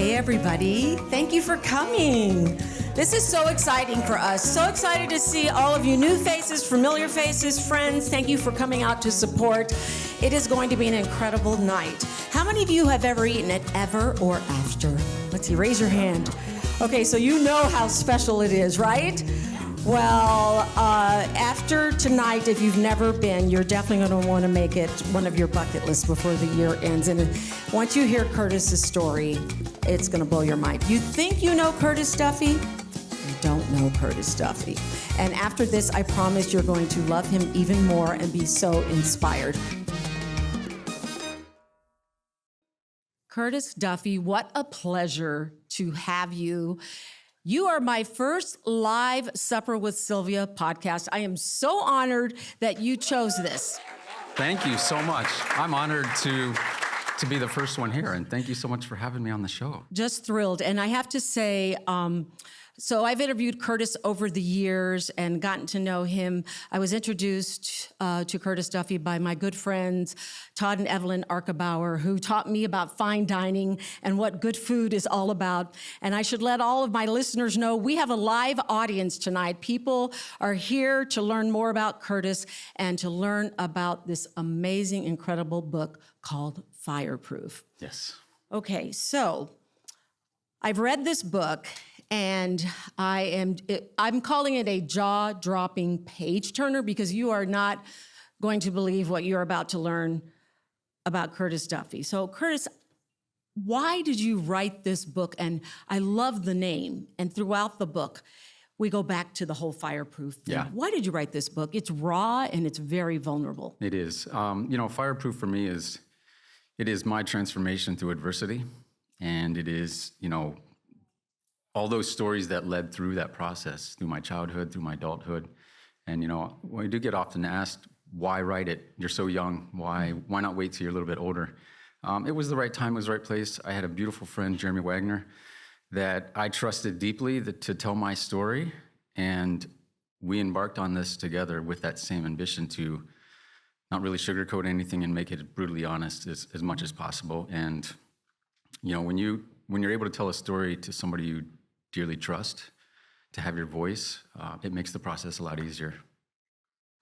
Hey everybody, thank you for coming. This is so exciting for us. So excited to see all of you new faces, familiar faces, friends. Thank you for coming out to support. It is going to be an incredible night. How many of you have ever eaten it ever or after? Let's see, raise your hand. Okay, so you know how special it is, right? Well, after tonight, if you've never been, you're definitely going to want to make it one of your bucket lists before the year ends. And once you hear Curtis's story, it's going to blow your mind. You think you know Curtis Duffy? You don't know Curtis Duffy. And after this, I promise you're going to love him even more and be so inspired. Curtis Duffy, what a pleasure to have you. You are my first live Supper with Sylvia podcast. I am so honored that you chose this. Thank you so much. I'm honored to be the first one here, and thank you so much for having me on the show. Just thrilled. And I have to say, so I've interviewed Curtis over the years and gotten to know him. I was introduced to Curtis Duffy by my good friends, Todd and Evelyn Arkebauer, who taught me about fine dining and what good food is all about. And I should let all of my listeners know we have a live audience tonight. People are here to learn more about Curtis and to learn about this amazing, incredible book called Fireproof. Yes. Okay, so I've read this book, and I'm calling it a jaw-dropping page-turner because you are not going to believe what you're about to learn about Curtis Duffy. So Curtis, why did you write this book? And I love the name, and throughout the book, we go back to the whole Fireproof thing. Yeah. Why did you write this book? It's raw and it's very vulnerable. It is. Fireproof for me it is my transformation through adversity, and it is, all those stories that led through that process, through my childhood, through my adulthood. And, when I do get often asked, why write it? You're so young. Why not wait till you're a little bit older? It was the right time, it was the right place. I had a beautiful friend, Jeremy Wagner, that I trusted deeply to tell my story. And we embarked on this together with that same ambition to not really sugarcoat anything and make it brutally honest as much as possible. And, when you're able to tell a story to somebody you dearly trust, to have your voice, it makes the process a lot easier.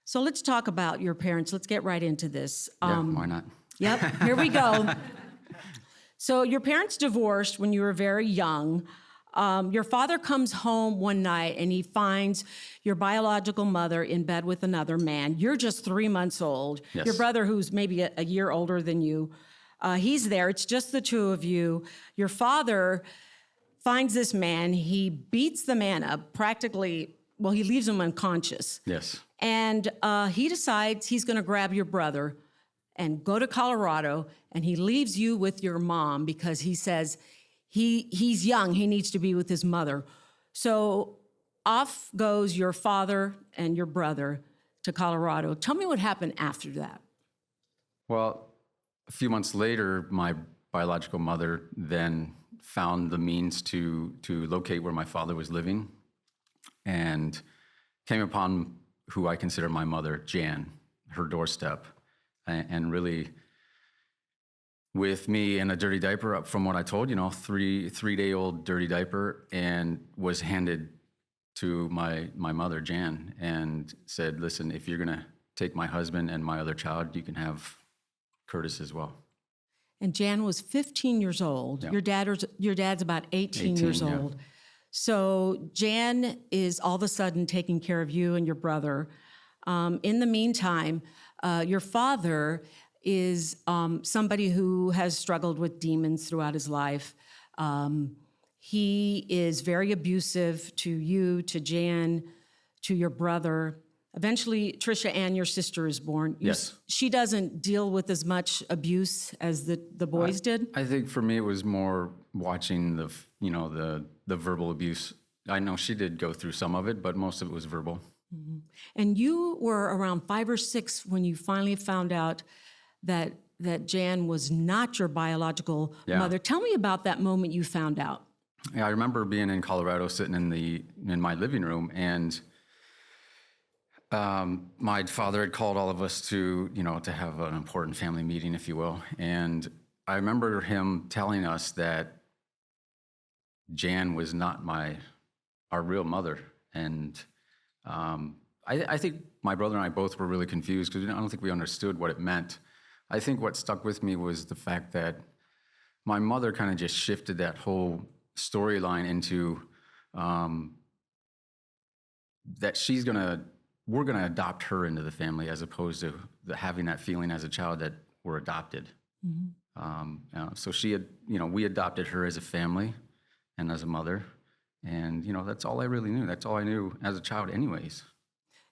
So let's talk about your parents. Let's get right into this. Why not? Yep, here we go. So your parents divorced when you were very young. Your father comes home one night and he finds your biological mother in bed with another man. You're just 3 months old. Yes. Your brother, who's maybe a year older than you, he's there. It's just the two of you. Your father finds this man. He beats the man up practically. Well, he leaves him unconscious. Yes. And he decides he's going to grab your brother and go to Colorado, and he leaves you with your mom because he says he's young. He needs to be with his mother. So off goes your father and your brother to Colorado. Tell me what happened after that. Well, a few months later, my biological mother then found the means to locate where my father was living and came upon who I consider my mother, Jan, her doorstep, and really with me in a dirty diaper, up from what I told, three-day-old dirty diaper, and was handed to my mother, Jan, and said, listen, if you're gonna take my husband and my other child, you can have Curtis as well. And Jan was 15 years old. Yeah. Your dad's about 18 years yeah. old. So Jan is all of a sudden taking care of you and your brother. In the meantime, your father is somebody who has struggled with demons throughout his life. He is very abusive to you, to Jan, to your brother. Eventually, Trisha Ann, your sister, is born. Yes. She doesn't deal with as much abuse as the boys did? I think for me, it was more watching the verbal abuse. I know she did go through some of it, but most of it was verbal. Mm-hmm. And you were around 5 or 6 when you finally found out that Jan was not your biological mother. Tell me about that moment you found out. Yeah, I remember being in Colorado, sitting in my living room, and my father had called all of us to have an important family meeting, if you will. And I remember him telling us that Jan was not our real mother. And I think my brother and I both were really confused because I don't think we understood what it meant. I think what stuck with me was the fact that my mother kind of just shifted that whole storyline into that we're gonna adopt her into the family, as opposed to having that feeling as a child that we're adopted. So we adopted her as a family and as a mother, and that's all I really knew. That's all I knew as a child, anyways.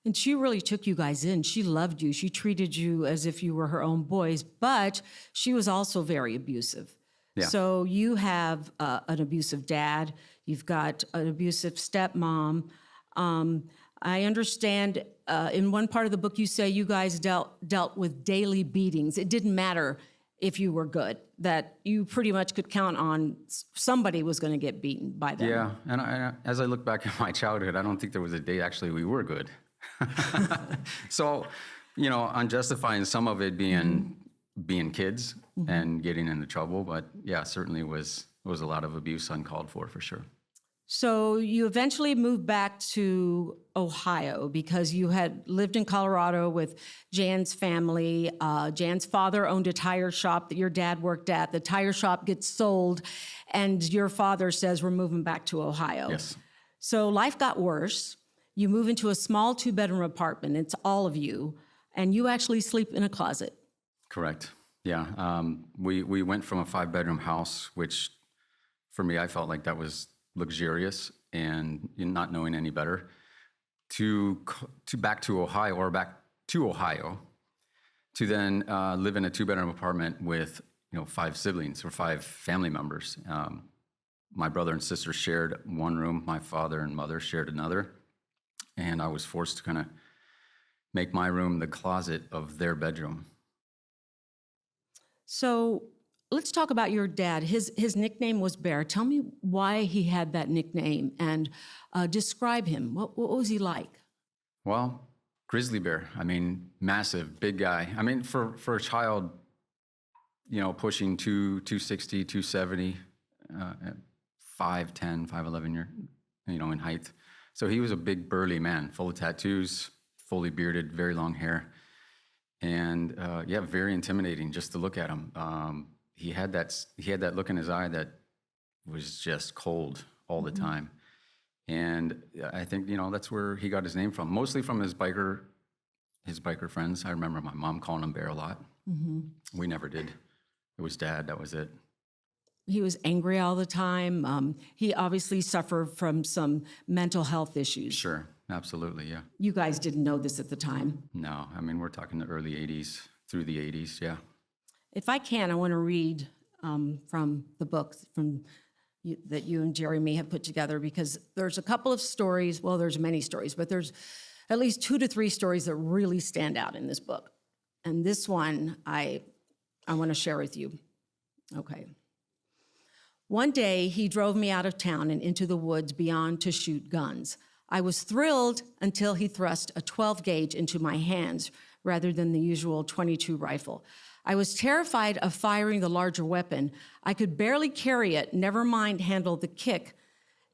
And she really took you guys in. She loved you. She treated you as if you were her own boys, but she was also very abusive. Yeah. So you have an abusive dad. You've got an abusive stepmom. I understand in one part of the book you say you guys dealt with daily beatings. It didn't matter if you were good, that you pretty much could count on somebody was going to get beaten by them. Yeah, and as I look back at my childhood, I don't think there was a day actually we were good. So, I'm justifying some of it being kids and getting into trouble, but yeah, certainly was a lot of abuse uncalled for sure. So you eventually moved back to Ohio because you had lived in Colorado with Jan's family. Jan's father owned a tire shop that your dad worked at. The tire shop gets sold, and your father says, we're moving back to Ohio. Yes. So life got worse. You move into a small 2-bedroom apartment. It's all of you, and you actually sleep in a closet. Correct. Yeah. We went from a 5-bedroom house, which for me, I felt like that was luxurious and not knowing any better, to back to Ohio, to then live in a 2-bedroom apartment with 5 siblings or 5 family members. My brother and sister shared one room. My father and mother shared another, and I was forced to kind of make my room the closet of their bedroom. So let's talk about your dad. His nickname was Bear. Tell me why he had that nickname and describe him. What was he like? Well, grizzly bear. I mean, massive, big guy. I mean, for a child, pushing 260, 270, 5'10", 5'11", in height. So he was a big, burly man, full of tattoos, fully bearded, very long hair. And very intimidating just to look at him. He had that look in his eye that was just cold all the time. And I think, that's where he got his name from, mostly from his biker friends. I remember my mom calling him Bear a lot. We never did. It was Dad, that was it. He was angry all the time. He obviously suffered from some mental health issues. Sure, absolutely, yeah. You guys didn't know this at the time. No, I mean, we're talking the early 80s through the 80s, yeah. If I can, I want to read from the book that you and Jeremy have put together, because there's a couple of stories, well, there's many stories, but there's at least 2 to 3 stories that really stand out in this book. And this one I want to share with you. Okay. One day, he drove me out of town and into the woods beyond to shoot guns. I was thrilled until he thrust a 12 gauge into my hands rather than the usual .22 rifle. I was terrified of firing the larger weapon. I could barely carry it, never mind handle the kick.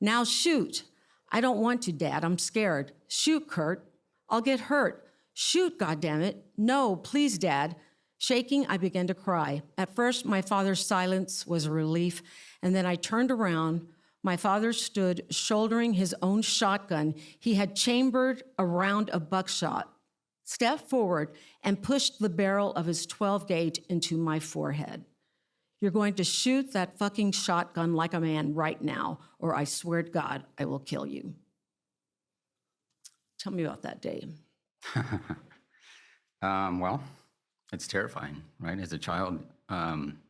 Now shoot. I don't want to, Dad. I'm scared. Shoot, Kurt. I'll get hurt. Shoot, goddammit. No, please, Dad. Shaking, I began to cry. At first, my father's silence was a relief, and then I turned around. My father stood shouldering his own shotgun. He had chambered a round of buckshot, stepped forward, and pushed the barrel of his 12 gauge into my forehead. You're going to shoot that fucking shotgun like a man right now, or I swear to God, I will kill you. Tell me about that day. Well, it's terrifying, right? As a child, I'm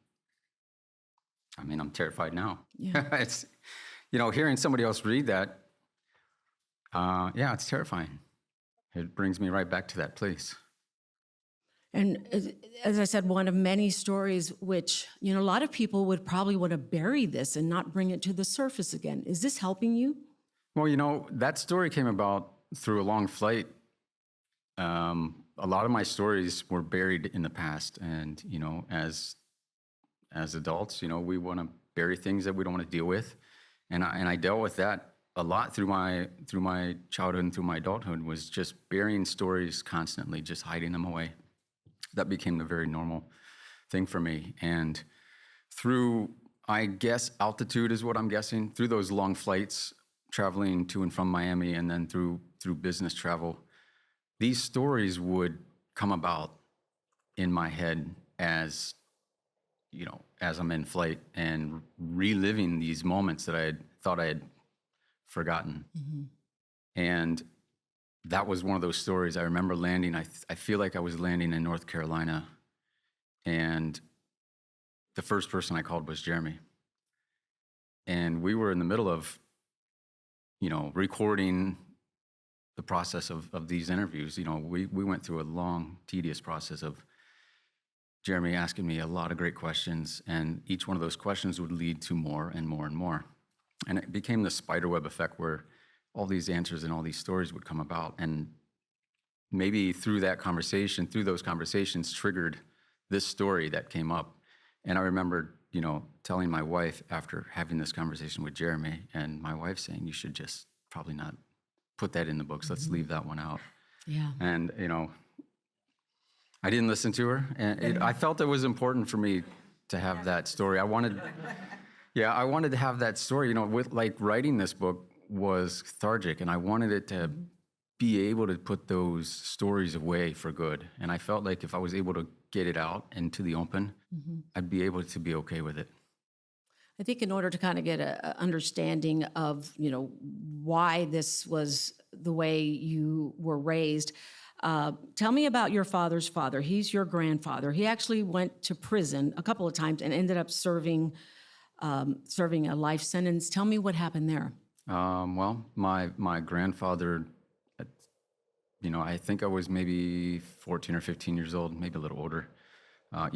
terrified now. Yeah. It's, hearing somebody else read that, it's terrifying. It brings me right back to that place. And as I said, one of many stories which, a lot of people would probably want to bury this and not bring it to the surface again. Is this helping you? Well, that story came about through a long flight. A lot of my stories were buried in the past. And, as adults, we want to bury things that we don't want to deal with. I dealt with that a lot through my childhood and through my adulthood, was just burying stories constantly, just hiding them away. That became the very normal thing for me. And through, I guess, altitude is what I'm guessing, through those long flights, traveling to and from Miami, and then through business travel, these stories would come about in my head as, as I'm in flight and reliving these moments that I had thought I had forgotten. Mm-hmm. And that was one of those stories. I remember landing, I feel like I was landing in North Carolina, and the first person I called was Jeremy. And we were in the middle of, recording the process of these interviews. We went through a long, tedious process of Jeremy asking me a lot of great questions, and each one of those questions would lead to more and more and more. And it became the spiderweb effect where all these answers and all these stories would come about. And maybe through those conversations triggered this story that came up. And I remember, telling my wife after having this conversation with Jeremy, and my wife saying, you should just probably not put that in the books. Let's leave that one out. Yeah. And, I didn't listen to her. And I felt it was important for me to have that story. I wanted to have that story, with writing this book was cathartic, and I wanted it to be able to put those stories away for good. And I felt like if I was able to get it out into the open, I'd be able to be okay with it. I think in order to kind of get an understanding of, why this was the way you were raised, tell me about your father's father. He's your grandfather. He actually went to prison a couple of times and ended up serving a life sentence. Tell me what happened there. Well, my grandfather, I think I was maybe 14 or 15 years old, maybe a little older. I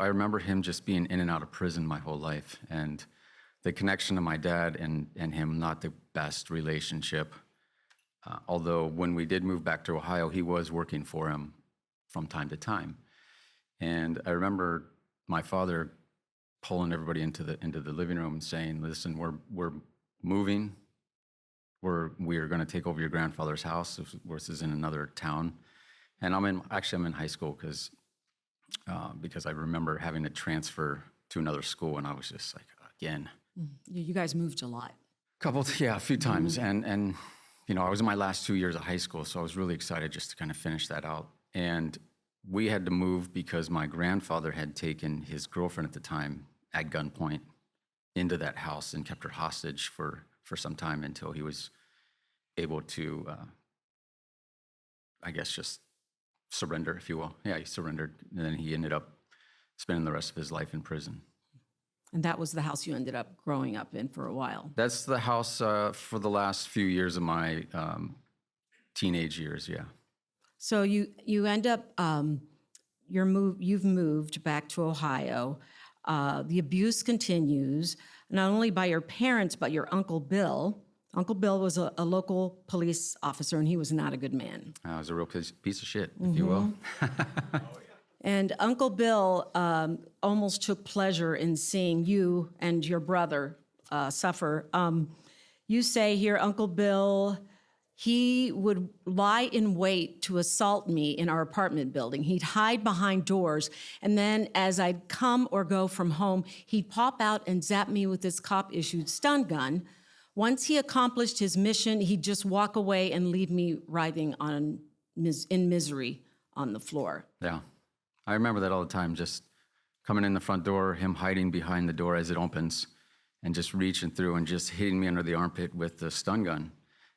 remember him just being in and out of prison my whole life, and the connection to my dad and him, not the best relationship. Although when we did move back to Ohio, he was working for him from time to time. And I remember my father pulling everybody into the living room and saying, listen, we're moving. We are going to take over your grandfather's house. This is in another town. And I'm in high school because I remember having to transfer to another school, and I was just like, again. You guys moved a lot. A few times. And I was in my last 2 years of high school, so I was really excited just to kind of finish that out. And we had to move because my grandfather had taken his girlfriend at the time at gunpoint into that house and kept her hostage for some time until he was able to, just surrender, if you will. Yeah, he surrendered, and then he ended up spending the rest of his life in prison. And that was the house you ended up growing up in for a while. That's the house for the last few years of my teenage years, yeah. So you end up, you've moved back to Ohio. The abuse continues, not only by your parents, but your Uncle Bill. Uncle Bill was a local police officer, and he was not a good man. He was a real piece of shit, if you will. And Uncle Bill almost took pleasure in seeing you and your brother suffer. You say here, Uncle Bill, he would lie in wait to assault me in our apartment building. He'd hide behind doors, and then as I'd come or go from home, he'd pop out and zap me with his cop-issued stun gun. Once he accomplished his mission, he'd just walk away and leave me writhing in misery on the floor. Yeah. I remember that all the time, just coming in the front door, him hiding behind the door as it opens, and just reaching through and just hitting me under the armpit with the stun gun.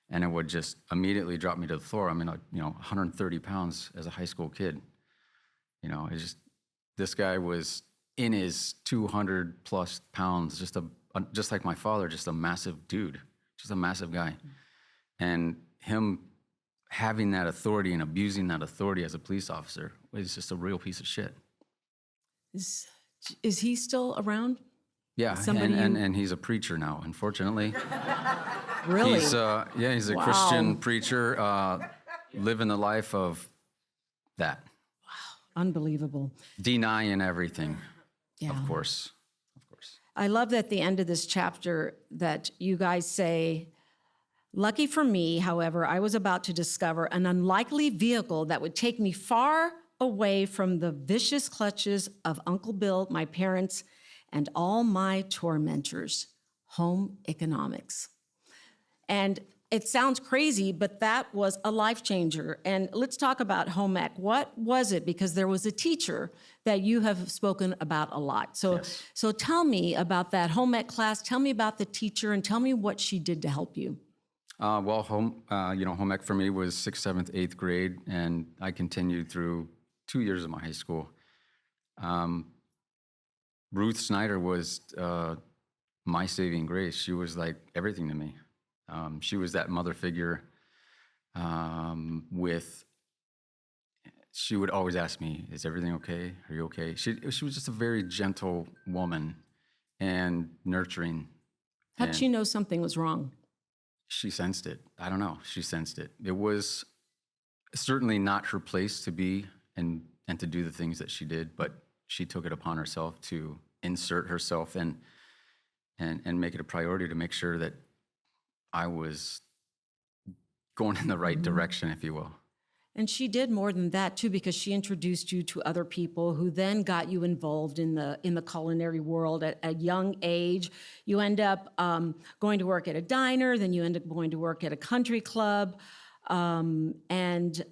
And it would just immediately drop me to the floor. I mean, 130 pounds as a high school kid. This guy was in his 200 plus pounds, just like my father, just a massive dude, just a massive guy. And him having that authority and abusing that authority as a police officer was just a real piece of shit. Is he still around? Yeah, and he's a preacher now, unfortunately. Really? He's a Wow. Christian preacher, living the life of that. Wow, unbelievable. Denying everything, Yeah. of course. I love at the end of this chapter that you guys say, lucky for me, however, I was about to discover an unlikely vehicle that would take me far away from the vicious clutches of Uncle Bill, my parents, and all my tormentors, home economics. And it sounds crazy, but that was a life changer. And let's talk about home ec. What was it? Because there was a teacher that you have spoken about a lot. So, Yes. so tell me about that home ec class. Tell me about the teacher and tell me what she did to help you. Well, home ec for me was 6th, 7th, 8th grade, and I continued through 2 years of my high school. Ruth Snyder was my saving grace. She was like everything to me. She was that mother figure she would always ask me, is everything okay? Are you okay? She was just a very gentle woman and nurturing. How'd And she know something was wrong? she sensed it. I don't know. She sensed it. It was certainly not her place to be and to do the things that she did, but she took it upon herself to insert herself and make it a priority to make sure that I was going in the right direction, if you will. And she did more than that too, because she introduced you to other people who then got you involved in the culinary world at a young age. You end up going to work at a diner, then you end up going to work at a country club, and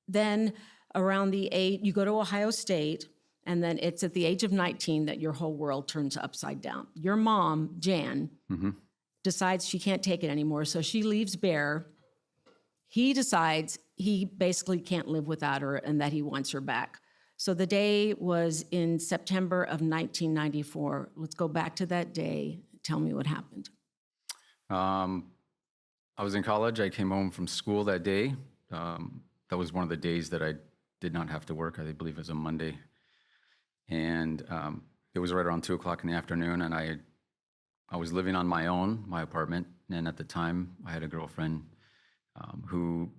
then around the age you go to Ohio State, and then it's at the age of 19 that your whole world turns upside down. Your mom, Jan, decides she can't take it anymore, so she leaves Bear. He decides he basically can't live without her and that he wants her back. So the day was in September of 1994. Let's go back to that day. Tell me what happened. I was in college. I came home from school that day. That was one of the days that I did not have to work. I believe it was a Monday. And it was right around 2 o'clock in the afternoon, and I was living on my own, my apartment. And at the time, I had a girlfriend who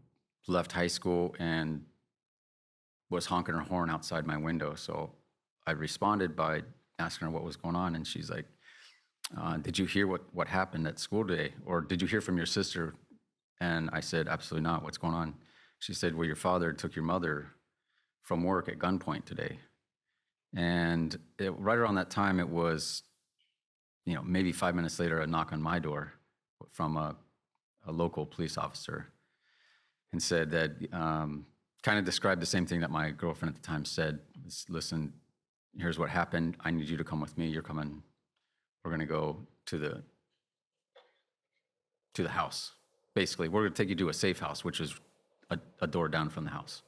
left high school and was honking her horn outside my window. So I responded by asking her what was going on, and she's like, did you hear what happened at school today? Or did you hear from your sister? And I said, absolutely not. What's going on? She said, well, your father took your mother from work at gunpoint today. And right around that time, it was, maybe 5 minutes later, a knock on my door from a local police officer, and said that, kind of described the same thing that my girlfriend at the time said. Listen, here's what happened. I need you to come with me. You're coming. We're going to go to the house. Basically, we're going to take you to a safe house, which is a door down from the house,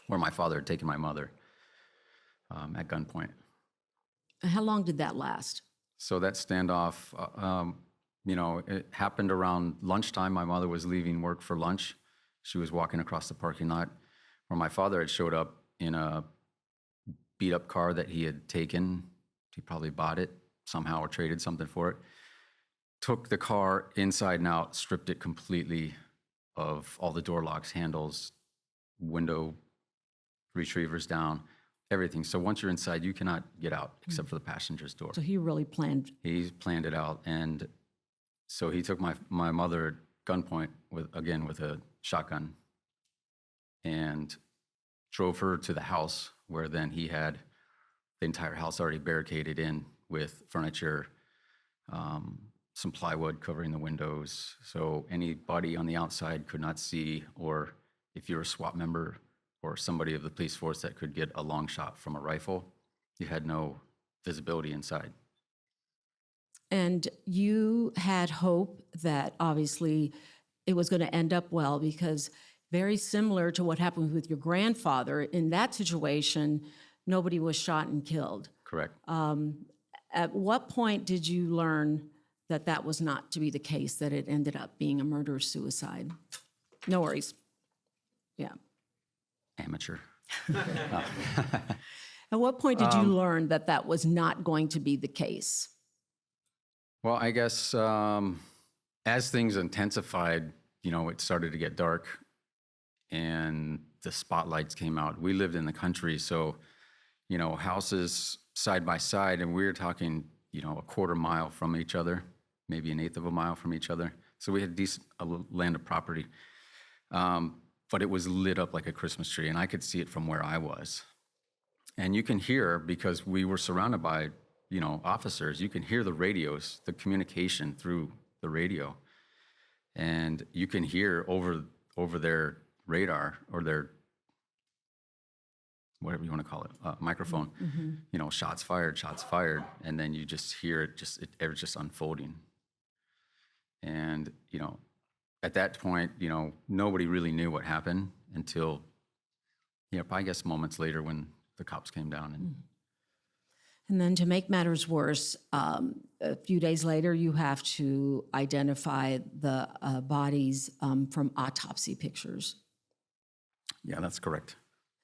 where my father had taken my mother at gunpoint. How long did that last? So that standoff, it happened around lunchtime. My mother was leaving work for lunch. She was walking across the parking lot where my father had showed up in a beat-up car that he had taken. He probably bought it somehow or traded something for it. Took the car inside and out, stripped it completely of all the door locks, handles, window retrievers down, everything. So once you're inside, you cannot get out except for the passenger's door. So he really planned. He planned it out. And so he took my mother at gunpoint with a shotgun and drove her to the house, where then he had the entire house already barricaded in with furniture, some plywood covering the windows. So anybody on the outside could not see, or if you're a SWAT member or somebody of the police force that could get a long shot from a rifle, you had no visibility inside. And you had hope that obviously it was going to end up well, because very similar to what happened with your grandfather, in that situation, nobody was shot and killed. Correct. At what point did you learn that that was not to be the case, that it ended up being a murder-suicide? No worries. Yeah. Amateur. At what point did you learn that that was not going to be the case? Well, I guess as things intensified, it started to get dark and the spotlights came out. We lived in the country, so, houses side by side, and we were talking, a quarter mile from each other, maybe an eighth of a mile from each other. So we had decent land of property. But it was lit up like a Christmas tree, and I could see it from where I was. And you can hear, because we were surrounded by, officers, you can hear the radios, the communication through the radio. And you can hear over their radar or their, whatever you want to call it, microphone, shots fired. And then you just hear it was just unfolding. And, at that point, nobody really knew what happened until, I guess moments later when the cops came down. And then to make matters worse, a few days later, you have to identify the bodies from autopsy pictures. Yeah, that's correct.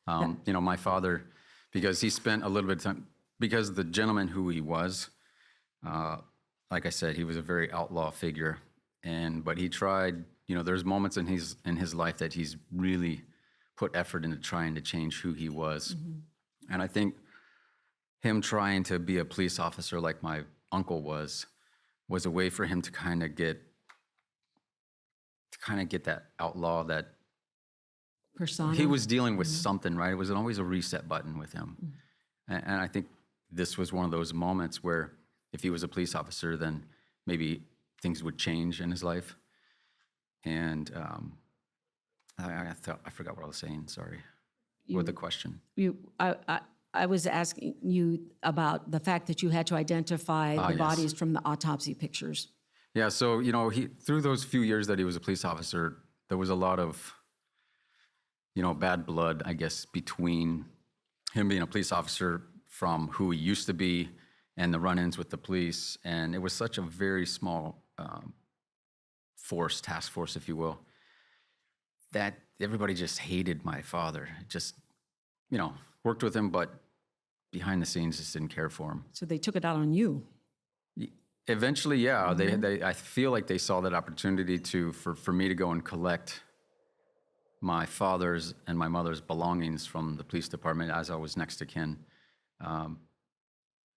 My father, because he spent a little bit of time, because the gentleman who he was, like I said, he was a very outlaw figure. But he tried, there's moments in his life that he's really put effort into trying to change who he was. And I think him trying to be a police officer like my uncle was a way for him to kind of get that outlaw, that persona. He was dealing with something, right? It was always a reset button with him. And I think this was one of those moments where if he was a police officer, then maybe things would change in his life. And I forgot what I was saying. Sorry. What the question? I was asking you about the fact that you had to identify the bodies from the autopsy pictures. Yeah. So he through those few years that he was a police officer, there was a lot of bad blood, I guess, between him being a police officer from who he used to be and the run-ins with the police. And it was such a very small task force, if you will, that everybody just hated my father. Just, worked with him, but behind the scenes just didn't care for him. So they took it out on you. Eventually, yeah. I feel like they saw that opportunity for me to go and collect my father's and my mother's belongings from the police department as I was next to kin.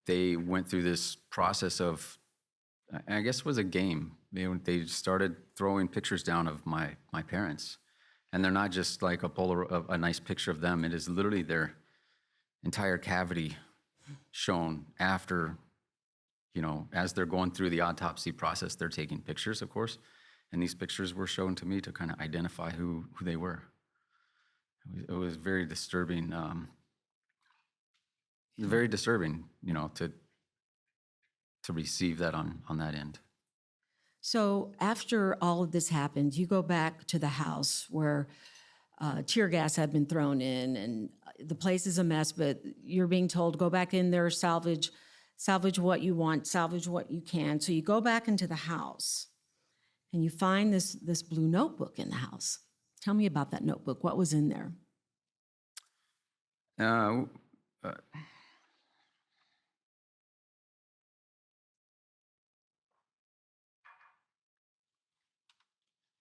They went through this process of, I guess it was a game. They started throwing pictures down of my parents. And they're not just like a nice picture of them. It is literally their entire cavity shown after, as they're going through the autopsy process, they're taking pictures, of course. And these pictures were shown to me to kind of identify who they were. It was very disturbing. Very disturbing, to receive that on that end. So after all of this happened, you go back to the house where tear gas had been thrown in and the place is a mess, but you're being told, go back in there, salvage what you want, salvage what you can. So you go back into the house and you find this blue notebook in the house. Tell me about that notebook. What was in there?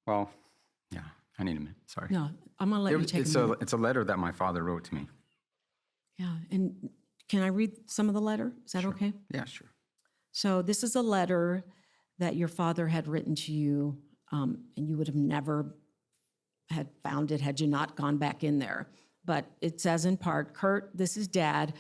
Well, yeah, I need a minute. Sorry. No, I'm going to let you take a minute. It's a letter that my father wrote to me. Yeah, and can I read some of the letter? Is that okay? Yeah, sure. So this is a letter that your father had written to you, and you would have never had found it had you not gone back in there. But it says in part, Kurt, this is Dad.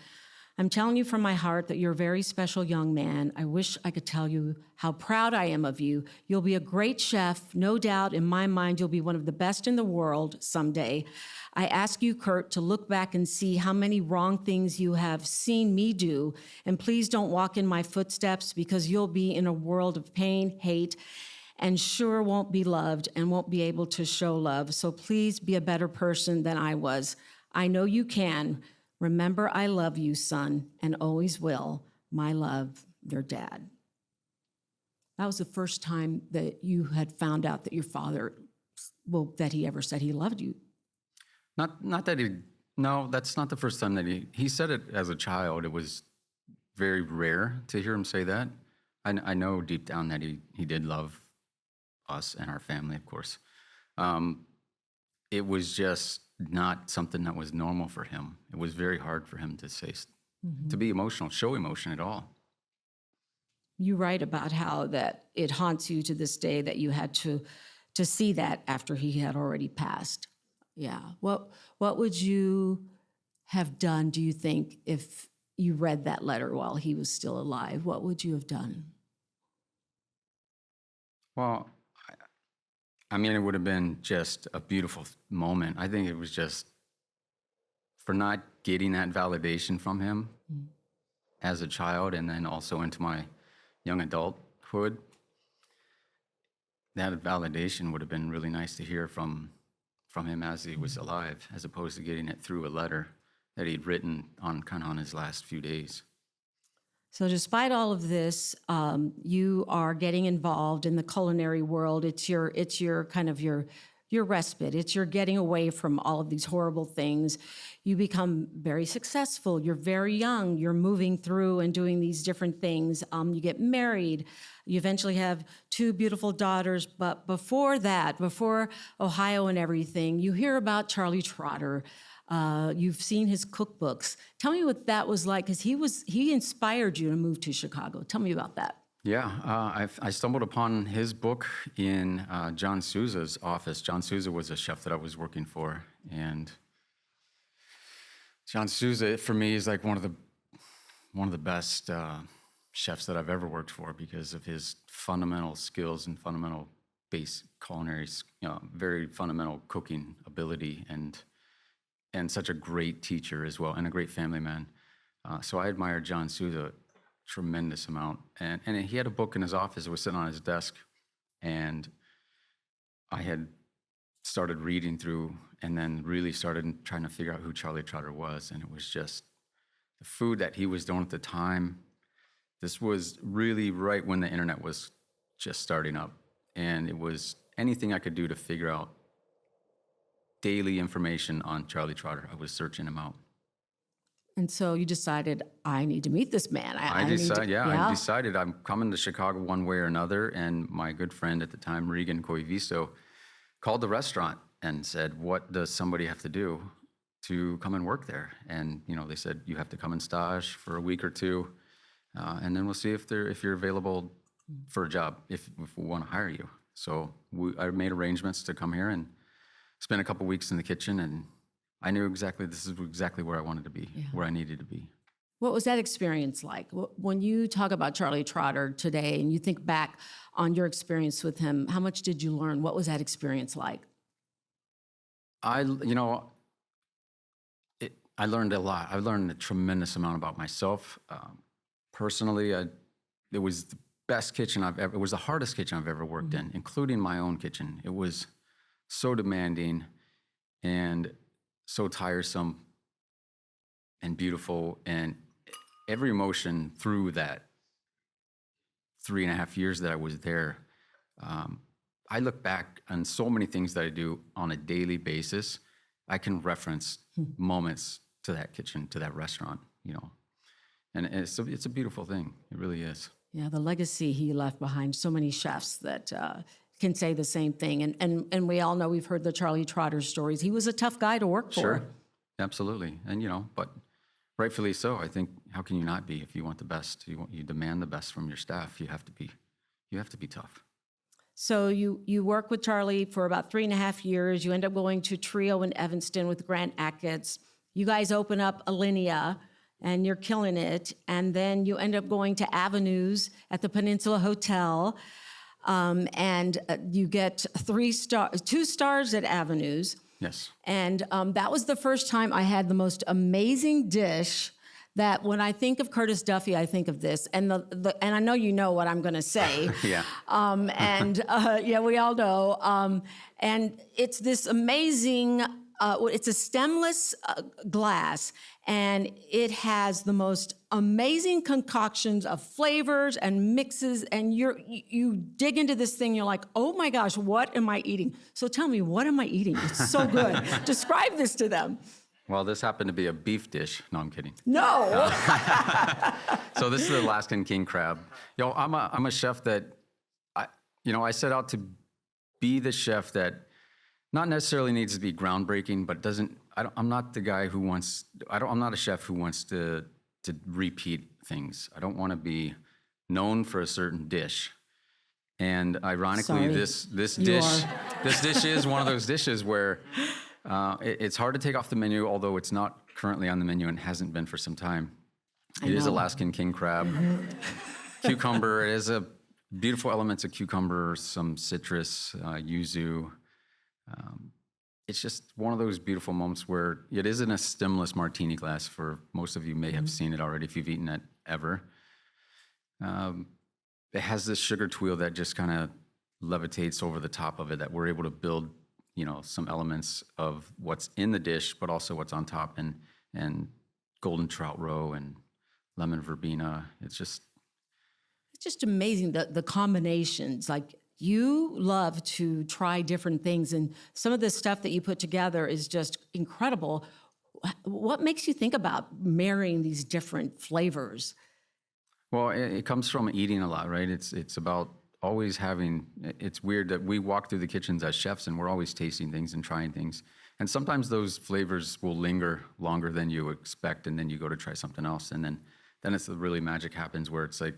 I'm telling you from my heart that you're a very special young man. I wish I could tell you how proud I am of you. You'll be a great chef. No doubt in my mind, you'll be one of the best in the world someday. I ask you, Kurt, to look back and see how many wrong things you have seen me do. And please don't walk in my footsteps because you'll be in a world of pain, hate, and sure won't be loved and won't be able to show love. So please be a better person than I was. I know you can. Remember, I love you, son, and always will. My love, your dad. That was the first time that you had found out that your father, that he ever said he loved you. Not that he, no, that's not the first time that he said it as a child. It was very rare to hear him say that. I know deep down that he did love us and our family, of course. It was just not something that was normal for him. It was very hard for him to say, to be emotional, show emotion at all. You write about how that it haunts you to this day that you had to see that after he had already passed. Yeah. What would you have done, do you think, if you read that letter while he was still alive? What would you have done? Well, I mean, it would have been just a beautiful moment. I think it was just for not getting that validation from him as a child and then also into my young adulthood. That validation would have been really nice to hear from him as he was alive, as opposed to getting it through a letter that he'd written on his last few days. So despite all of this, you are getting involved in the culinary world. It's your kind of your respite. It's your getting away from all of these horrible things. You become very successful. You're very young. You're moving through and doing these different things. You get married. You eventually have 2 beautiful daughters. But before that, before Ohio and everything, you hear about Charlie Trotter. You've seen his cookbooks. Tell me what that was like, because he inspired you to move to Chicago. Tell me about that. Yeah, I stumbled upon his book in John Sousa's office. John Sousa was a chef that I was working for, and John Sousa, for me, is like one of the best chefs that I've ever worked for because of his fundamental skills and fundamental base culinary, very fundamental cooking ability, and such a great teacher as well, and a great family man. So I admire John Sousa tremendous amount. And he had a book in his office. It was sitting on his desk. And I had started reading through and then really started trying to figure out who Charlie Trotter was. And it was just the food that he was doing at the time. This was really right when the internet was just starting up. And it was anything I could do to figure out daily information on Charlie Trotter. I was searching him out. And so you decided, I need to meet this man. I decided I'm coming to Chicago one way or another. And my good friend at the time, Regan Coivisto, called the restaurant and said, what does somebody have to do to come and work there? And, they said, you have to come and stage for a week or 2. And then we'll see if you're available for a job, if we want to hire you. So I made arrangements to come here and spend a couple weeks in the kitchen, and I knew this is exactly where I wanted to be, where I needed to be. What was that experience like? When you talk about Charlie Trotter today and you think back on your experience with him, how much did you learn? What was that experience like? I learned a lot. I learned a tremendous amount about myself. Personally, it was the best kitchen it was the hardest kitchen I've ever worked in, including my own kitchen. It was so demanding and so tiresome and beautiful, and every emotion through that 3.5 years that I was there. I look back on so many things that I do on a daily basis. I can reference moments to that kitchen, to that restaurant, and it's a beautiful thing. It really is. Yeah, the legacy he left behind, so many chefs that can say the same thing. And we all know, we've heard the Charlie Trotter stories. He was a tough guy to work for. Sure, absolutely. And, but rightfully so. I think, how can you not be? If you want the best, you demand the best from your staff, you have to be tough. So you work with Charlie for about 3.5 years. You end up going to Trio in Evanston with Grant Achatz. You guys open up Alinea, and you're killing it. And then you end up going to Avenues at the Peninsula Hotel. And you get 2 stars at Avenues. Yes. And that was the first time I had the most amazing dish that when I think of Curtis Duffy, I think of this. And and I know you know what I'm going to say. Yeah. We all know. And it's this amazing, it's a stemless glass, and it has the most amazing concoctions of flavors and mixes, and you dig into this thing, you're like, oh my gosh, what am I eating? So tell me, what am I eating? It's so good. Describe this to them. Well, this happened to be a beef dish. No, I'm kidding. No. So this is the Alaskan king crab. I'm a chef that, I set out to be the chef that not necessarily needs to be groundbreaking, but I'm not the guy who I'm not a chef who wants to repeat things. I don't want to be known for a certain dish. And ironically, Sorry. this You dish are. this dish is one of those dishes where it's hard to take off the menu, although it's not currently on the menu and hasn't been for some time. It is know. Alaskan king crab, cucumber. It has a beautiful elements of cucumber, some citrus, yuzu. It's just one of those beautiful moments where it is in a stemless martini glass. For most of you may have seen it already if you've eaten it ever. It has this sugar tweel that just kind of levitates over the top of it, that we're able to build, some elements of what's in the dish, but also what's on top, and golden trout roe and lemon verbena. It's just amazing, the combinations. Like, you love to try different things, and some of the stuff that you put together is just incredible. What makes you think about marrying these different flavors? Well, it comes from eating a lot, right? It's about always having. It's weird that we walk through the kitchens as chefs and we're always tasting things and trying things. And sometimes those flavors will linger longer than you expect, and then you go to try something else, and then it's the really magic happens where it's like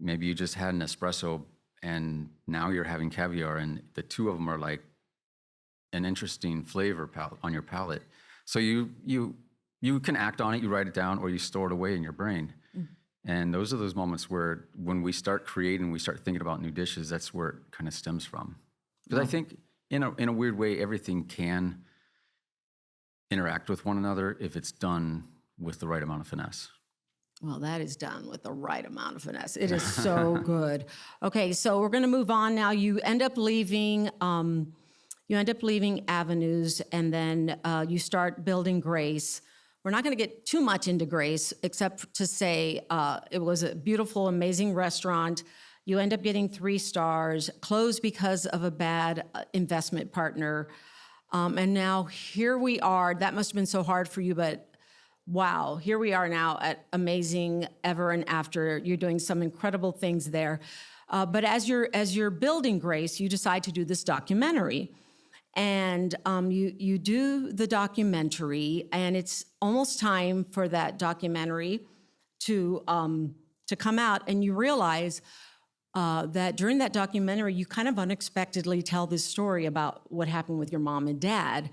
maybe you just had an espresso and now you're having caviar, and the two of them are like an interesting flavor on your palate. So you can act on it, you write it down, or you store it away in your brain. And those are those moments where when we start creating, we start thinking about new dishes, that's where it kind of stems from. Because I think in a weird way, everything can interact with one another if it's done with the right amount of finesse. Well, that is done with the right amount of finesse. It is so good. Okay, so we're going to move on now. You end up leaving Avenues, and then you start building Grace. We're not going to get too much into Grace, except to say it was a beautiful, amazing restaurant. You end up getting 3 stars, closed because of a bad investment partner. And now here we are. That must have been so hard for you, but wow, here we are now at Amazing Ever and After. You're doing some incredible things there. But as you're building Grace, you decide to do this documentary. And you do the documentary, and it's almost time for that documentary to come out. And you realize that during that documentary, you kind of unexpectedly tell this story about what happened with your mom and dad.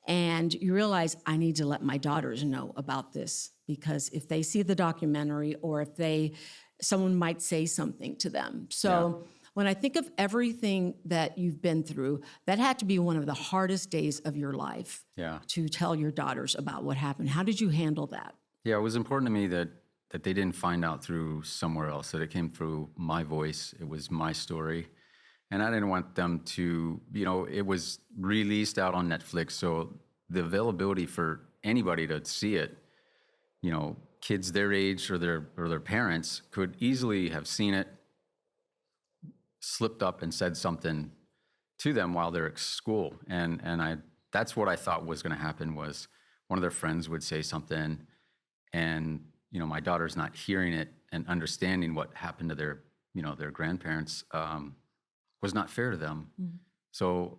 And you realize, I need to let my daughters know about this, because if they see the documentary, or if someone might say something to them. So when I think of everything that you've been through, that had to be one of the hardest days of your life. To tell your daughters about what happened. How did you handle that? Yeah, it was important to me that they didn't find out through somewhere else, that it came through my voice. It was my story. And I didn't want them to, it was released out on Netflix, so the availability for anybody to see it, kids their age or their parents could easily have seen it, slipped up and said something to them while they're at school. And that's what I thought was going to happen, was one of their friends would say something, and my daughter's not hearing it and understanding what happened to their grandparents. Was not fair to them. Mm-hmm. So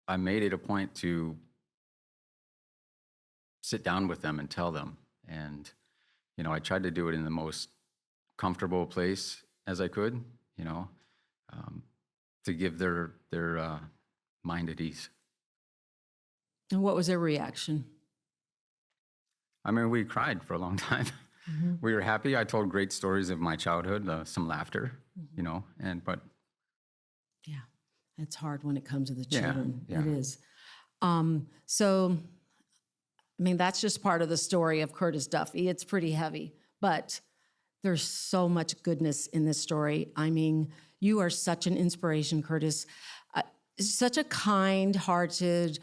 I made it a point to sit down with them and tell them. And, I tried to do it in the most comfortable place as I could, to give their mind at ease. And what was their reaction? I mean, we cried for a long time. Mm-hmm. We were happy. I told great stories of my childhood, some laughter, mm-hmm. But yeah, it's hard when it comes to the children. Yeah. It is. So, I mean, that's just part of the story of Curtis Duffy. It's pretty heavy, but there's so much goodness in this story. I mean, you are such an inspiration, Curtis. Such a kind-hearted,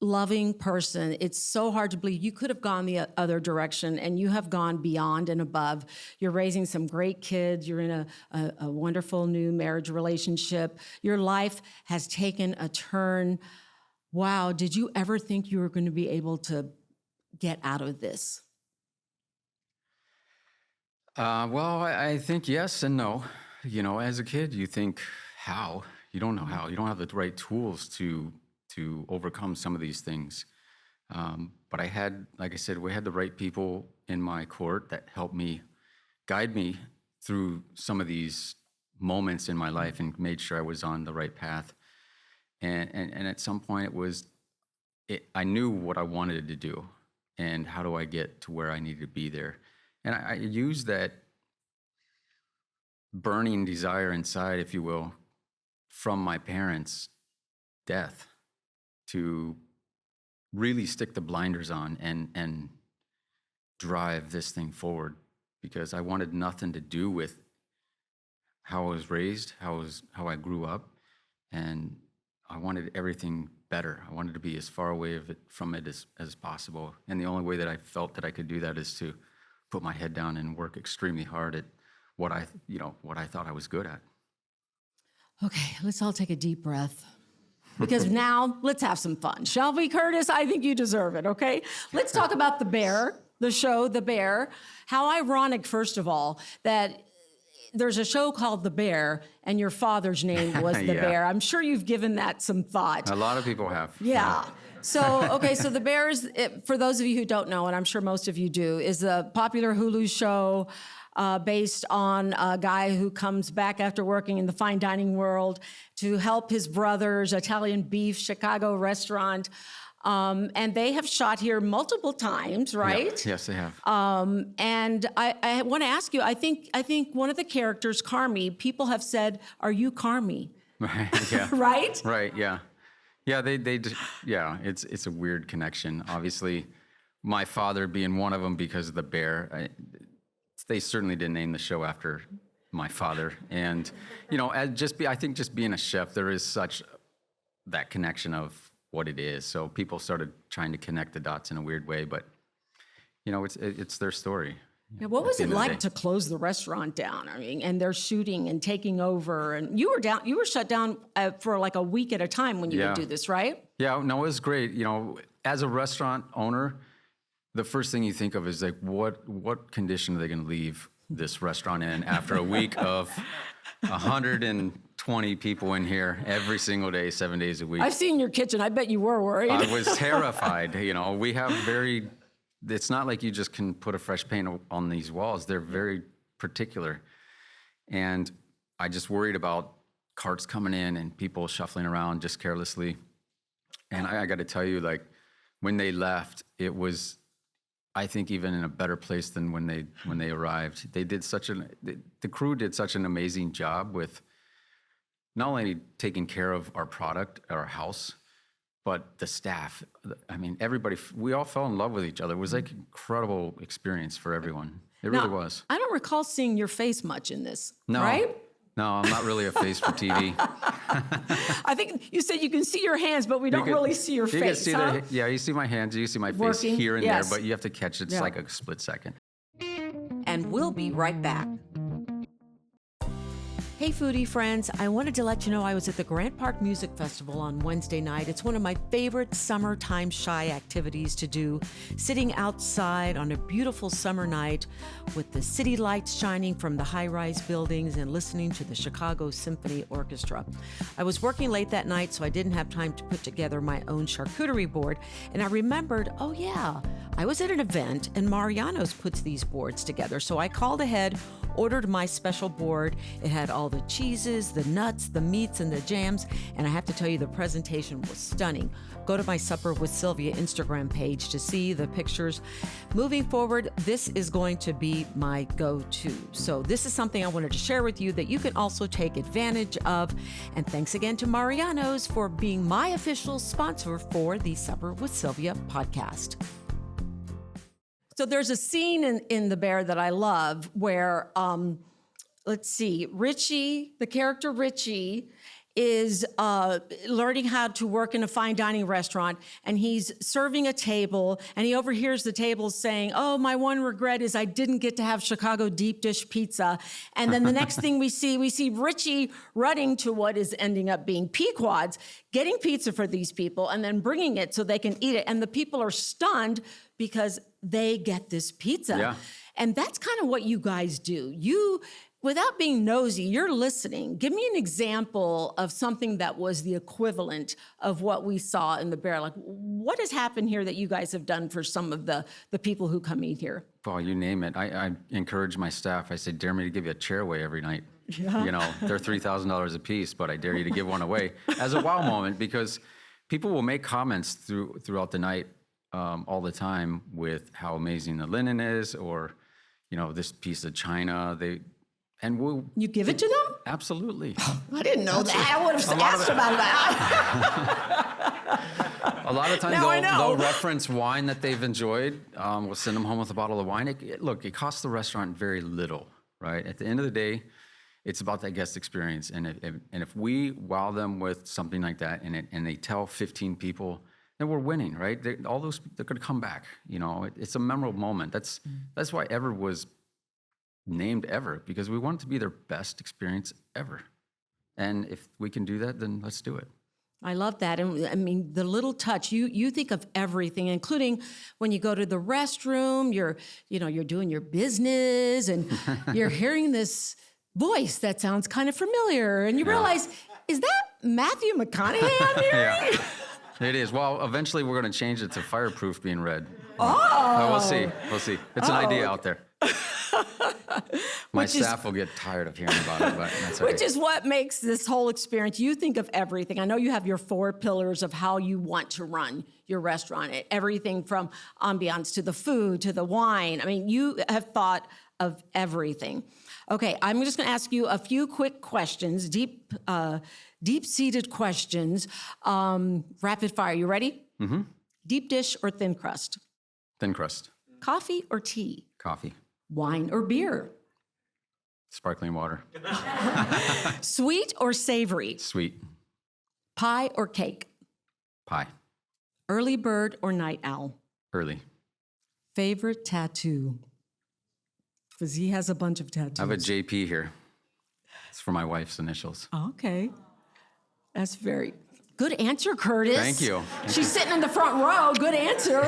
loving person. It's so hard to believe you could have gone the other direction, and you have gone beyond and above. You're raising some great kids. You're in a wonderful new marriage relationship. Your life has taken a turn. Wow, did you ever think you were going to be able to get out of this? Well, I think yes and no. As a kid, you think how. You don't know how. You don't have the right tools to overcome some of these things. But I had, like I said, we had the right people in my court that helped me guide me through some of these moments in my life and made sure I was on the right path. And at some point I knew what I wanted to do and how do I get to where I needed to be there. And I used that burning desire inside, if you will, from my parents' death to really stick the blinders on and drive this thing forward, because I wanted nothing to do with how I was raised, how I grew up, and I wanted everything better. I wanted to be as far away from it as possible. And the only way that I felt that I could do that is to put my head down and work extremely hard at what I thought I was good at. Okay, let's all take a deep breath. Because now let's have some fun, shall we, Curtis? I think you deserve it, okay? Let's talk about The Bear, the show, The Bear. How ironic, first of all, that there's a show called The Bear and your father's name was The Yeah. Bear. I'm sure you've given that some thought. A lot of people have. Yeah. So, okay, so The Bear is, for those of you who don't know, and I'm sure most of you do, is a popular Hulu show based on a guy who comes back after working in the fine dining world to help his brother's Italian beef Chicago restaurant. And they have shot here multiple times, right? Yeah. Yes, they have. And I want to ask you, I think one of the characters, Carmi, people have said, "Are you Carmi?" Right. Yeah. Right? Right. Yeah. Yeah. Yeah. It's a weird connection. Obviously, my father being one of them because of the bear. They certainly didn't name the show after my father. And I think just being a chef, there is such that connection of what it is. So people started trying to connect the dots in a weird way, but it's their story. Now, what was it like to close the restaurant down? I mean, and they're shooting and taking over, and you were shut down for like a week at a time when you would do this, right? Yeah, no, it was great. As a restaurant owner, the first thing you think of is like, what condition are they going to leave this restaurant in after a week of 120 people in here every single day, 7 days a week? I've seen your kitchen. I bet you were worried. I was terrified. We have it's not like you just can put a fresh paint on these walls. They're very particular. And I just worried about carts coming in and people shuffling around just carelessly. And I got to tell you, like, when they left, it was, I think, even in a better place than when they arrived. The crew did such an amazing job with not only taking care of our product, our house, but the staff. I mean, everybody, we all fell in love with each other. It was like an incredible experience for everyone. It really was. I don't recall seeing your face much in this, No. right? No, I'm not really a face for TV. I think you said you can see your hands, but we don't really see your face, huh? You see my hands, you see my face Working, here and yes. there, but you have to catch it. It's like a split second. And we'll be right back. Hey foodie friends, I wanted to let you know I was at the Grant Park Music Festival on Wednesday night. It's one of my favorite summertime shy activities to do, sitting outside on a beautiful summer night with the city lights shining from the high-rise buildings and listening to the Chicago Symphony Orchestra. I was working late that night, so I didn't have time to put together my own charcuterie board, and I remembered, oh yeah, I was at an event and Mariano's puts these boards together, so I called ahead, ordered my special board. It had all the cheeses, the nuts, the meats, and the jams, and I have to tell you, the presentation was stunning. Go to my Supper with Sylvia Instagram page to see the pictures. Moving forward, this is going to be my go-to. So this is something I wanted to share with you that you can also take advantage of. And thanks again to Mariano's for being my official sponsor for the Supper with Sylvia podcast. So there's a scene in The Bear that I love where, let's see, Richie, the character Richie, is learning how to work in a fine dining restaurant, and he's serving a table, and he overhears the table saying, "Oh, my one regret is I didn't get to have Chicago deep dish pizza." And then the next thing we see Richie running to what is ending up being Pequod's, getting pizza for these people, and then bringing it so they can eat it. And the people are stunned because they get this pizza. Yeah. And that's kind of what you guys do. without being nosy, you're listening. Give me an example of something that was the equivalent of what we saw in the bear. Like, what has happened here that you guys have done for some of the people who come eat here? Well, you name it. I encourage my staff. I say, dare me to give you a chair away every night. Yeah. You know, they're $3,000 a piece, but I dare you to give one away as a wow moment, because people will make comments throughout the night all the time with how amazing the linen is, or, you know, this piece of china. You give it to them? Absolutely. I didn't know that. I would have asked about that. A lot of times Now I know. they'll reference wine that they've enjoyed. We'll send them home with a bottle of wine. Look, it costs the restaurant very little, right? At the end of the day, it's about that guest experience. And if we wow them with something like that, and they tell 15 people, then we're winning, right? All those, they're going to come back. You know, it's a memorable moment. That's why Ever was named Ever, because we want it to be their best experience ever. And if we can do that, then let's do it. I love that. And I mean, the little touch, you think of everything, including when you go to the restroom, you're doing your business and you're hearing this voice that sounds kind of familiar. And you realize, is that Matthew McConaughey I'm hearing? Yeah, it is. Well, eventually we're going to change it to Fireproof being read. Oh. We'll see. It's an idea out there. My staff will get tired of hearing about it, but that's okay. Which is what makes this whole experience. You think of everything. I know you have your 4 pillars of how you want to run your restaurant. Everything from ambiance to the food to the wine. I mean, you have thought of everything. Okay, I'm just going to ask you a few quick questions, deep-seated questions. Rapid fire. You ready? Mm-hmm. Deep dish or thin crust? Thin crust. Coffee or tea? Coffee. Wine or beer? Sparkling water. Sweet or savory? Sweet. Pie or cake? Pie. Early bird or night owl? Early. Favorite tattoo? Because he has a bunch of tattoos. I have a JP here. It's for my wife's initials. Okay. That's very good answer, Curtis. Thank you. She's sitting in the front row. Good answer.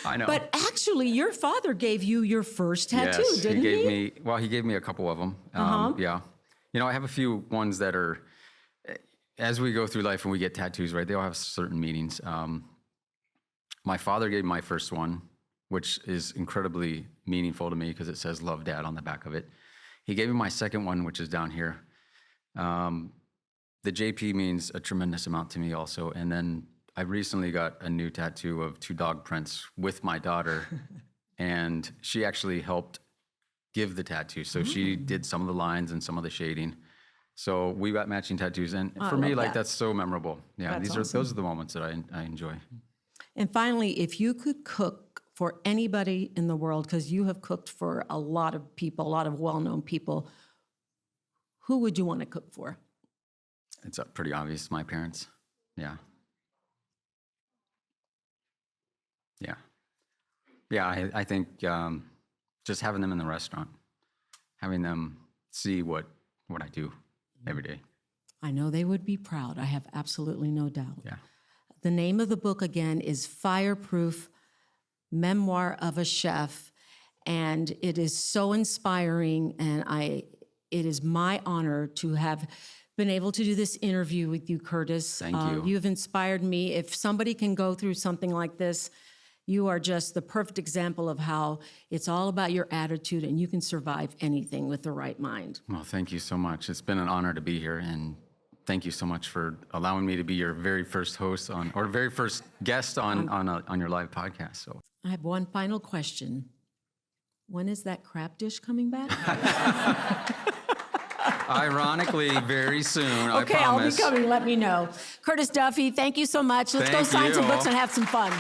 I know. But actually, your father gave you your first tattoo, didn't he? He gave me a couple of them. Yeah. You know, I have a few ones that are, as we go through life and we get tattoos, right, they all have certain meanings. My father gave me my first one, which is incredibly meaningful to me because it says "Love, Dad" on the back of it. He gave me my second one, which is down here. The JP means a tremendous amount to me also. And then I recently got a new tattoo of 2 dog prints with my daughter, and she actually helped give the tattoo. So she did some of the lines and some of the shading. So we got matching tattoos, and for me, that's so memorable. Yeah, those are the moments that I enjoy. And finally, if you could cook for anybody in the world, because you have cooked for a lot of people, a lot of well-known people, who would you want to cook for? It's pretty obvious, my parents. Yeah. Yeah, I think just having them in the restaurant, having them see what I do every day. I know they would be proud. I have absolutely no doubt. Yeah. The name of the book, again, is Fireproof, Memoir of a Chef, and it is so inspiring, and it is my honor to have been able to do this interview with you, Curtis. Thank you. You have inspired me. If somebody can go through something like this, you are just the perfect example of how it's all about your attitude and you can survive anything with the right mind. Well, thank you so much. It's been an honor to be here, and thank you so much for allowing me to be your very first host or very first guest on your live podcast. So I have one final question. When is that crab dish coming back? Ironically, very soon, I Okay, promise. I'll be coming. Let me know. Curtis Duffy, thank you so much. Let's go sign some books and have some fun.